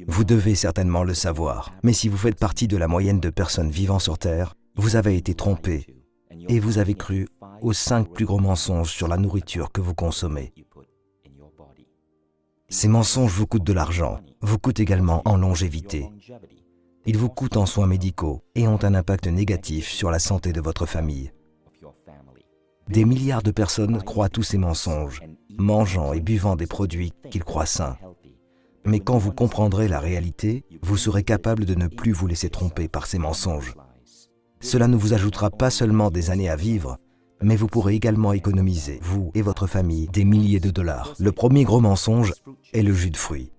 Vous devez certainement le savoir, mais si vous faites partie de la moyenne de personnes vivant sur Terre, vous avez été trompé et vous avez cru aux 5 plus gros mensonges sur la nourriture que vous consommez. Ces mensonges vous coûtent de l'argent, vous coûtent également en longévité. Ils vous coûtent en soins médicaux et ont un impact négatif sur la santé de votre famille. Des milliards de personnes croient tous ces mensonges, mangeant et buvant des produits qu'ils croient sains. Mais quand vous comprendrez la réalité, vous serez capable de ne plus vous laisser tromper par ces mensonges. Cela ne vous ajoutera pas seulement des années à vivre, mais vous pourrez également économiser, vous et votre famille, des milliers de dollars. Le premier gros mensonge est le jus de fruits.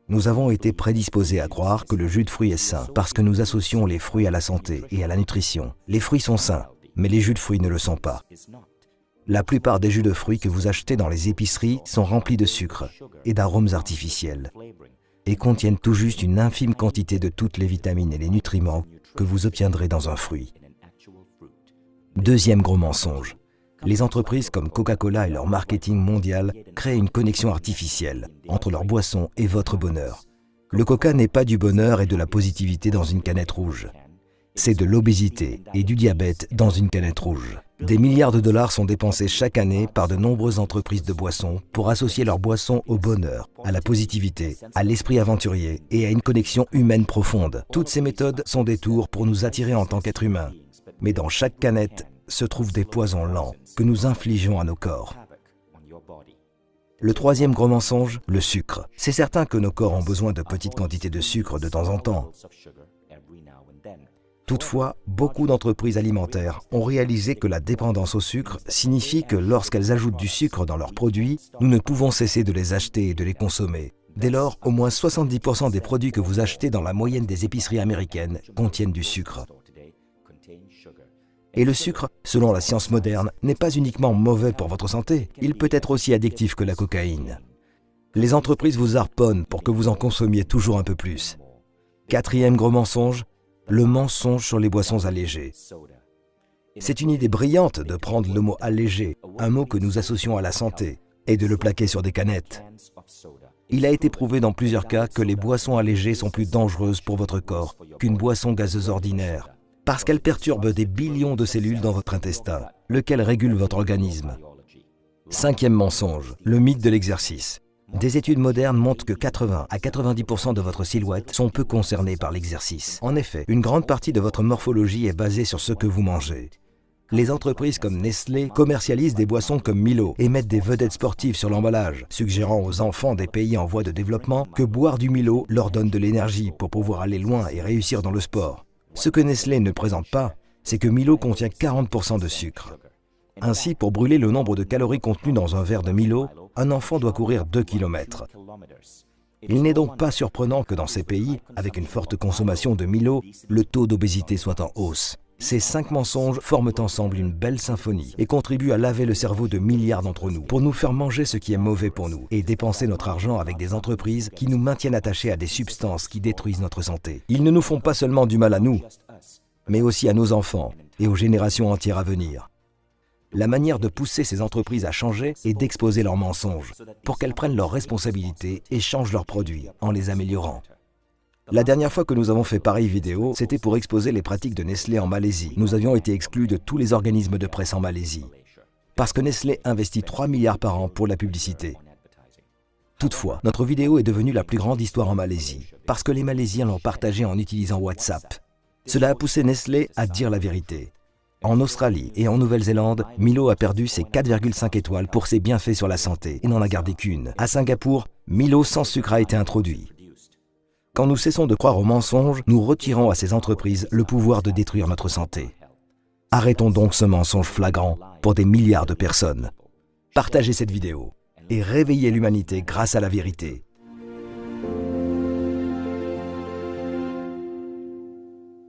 Nous avons été prédisposés à croire que le jus de fruits est sain parce que nous associons les fruits à la santé et à la nutrition. Les fruits sont sains, mais les jus de fruits ne le sont pas. La plupart des jus de fruits que vous achetez dans les épiceries sont remplis de sucre et d'arômes artificiels et contiennent tout juste une infime quantité de toutes les vitamines et les nutriments que vous obtiendrez dans un fruit. Deuxième gros mensonge. Les entreprises comme Coca-Cola et leur marketing mondial créent une connexion artificielle entre leur boisson et votre bonheur. Le Coca n'est pas du bonheur et de la positivité dans une canette rouge. C'est de l'obésité et du diabète dans une canette rouge. Des milliards de dollars sont dépensés chaque année par de nombreuses entreprises de boissons pour associer leur boisson au bonheur, à la positivité, à l'esprit aventurier et à une connexion humaine profonde. Toutes ces méthodes sont des tours pour nous attirer en tant qu'êtres humains. Mais dans chaque canette se trouvent des poisons lents que nous infligeons à nos corps. Le troisième gros mensonge, le sucre. C'est certain que nos corps ont besoin de petites quantités de sucre de temps en temps. Toutefois, beaucoup d'entreprises alimentaires ont réalisé que la dépendance au sucre signifie que lorsqu'elles ajoutent du sucre dans leurs produits, nous ne pouvons cesser de les acheter et de les consommer. Dès lors, au moins 70% des produits que vous achetez dans la moyenne des épiceries américaines contiennent du sucre. Et le sucre, selon la science moderne, n'est pas uniquement mauvais pour votre santé, il peut être aussi addictif que la cocaïne. Les entreprises vous harponnent pour que vous en consommiez toujours un peu plus. Quatrième gros mensonge, le mensonge sur les boissons allégées. C'est une idée brillante de prendre le mot « allégé », un mot que nous associons à la santé, et de le plaquer sur des canettes. Il a été prouvé dans plusieurs cas que les boissons allégées sont plus dangereuses pour votre corps qu'une boisson gazeuse ordinaire, parce qu'elles perturbent des billions de cellules dans votre intestin, lequel régule votre organisme. Cinquième mensonge, le mythe de l'exercice. Des études modernes montrent que 80 à 90% de votre silhouette sont peu concernées par l'exercice. En effet, une grande partie de votre morphologie est basée sur ce que vous mangez. Les entreprises comme Nestlé commercialisent des boissons comme Milo et mettent des vedettes sportives sur l'emballage, suggérant aux enfants des pays en voie de développement que boire du Milo leur donne de l'énergie pour pouvoir aller loin et réussir dans le sport. Ce que Nestlé ne présente pas, c'est que Milo contient 40% de sucre. Ainsi, pour brûler le nombre de calories contenues dans un verre de Milo, un enfant doit courir 2 km. Il n'est donc pas surprenant que dans ces pays, avec une forte consommation de Milo, le taux d'obésité soit en hausse. Ces 5 mensonges forment ensemble une belle symphonie et contribuent à laver le cerveau de milliards d'entre nous pour nous faire manger ce qui est mauvais pour nous et dépenser notre argent avec des entreprises qui nous maintiennent attachés à des substances qui détruisent notre santé. Ils ne nous font pas seulement du mal à nous, mais aussi à nos enfants et aux générations entières à venir. La manière de pousser ces entreprises à changer est d'exposer leurs mensonges pour qu'elles prennent leurs responsabilités et changent leurs produits en les améliorant. La dernière fois que nous avons fait pareille vidéo, c'était pour exposer les pratiques de Nestlé en Malaisie. Nous avions été exclus de tous les organismes de presse en Malaisie, parce que Nestlé investit 3 milliards par an pour la publicité. Toutefois, notre vidéo est devenue la plus grande histoire en Malaisie, parce que les Malaisiens l'ont partagée en utilisant WhatsApp. Cela a poussé Nestlé à dire la vérité. En Australie et en Nouvelle-Zélande, Milo a perdu ses 4,5 étoiles pour ses bienfaits sur la santé et n'en a gardé qu'une. À Singapour, Milo sans sucre a été introduit. Quand nous cessons de croire aux mensonges, nous retirons à ces entreprises le pouvoir de détruire notre santé. Arrêtons donc ce mensonge flagrant pour des milliards de personnes. Partagez cette vidéo et réveillez l'humanité grâce à la vérité.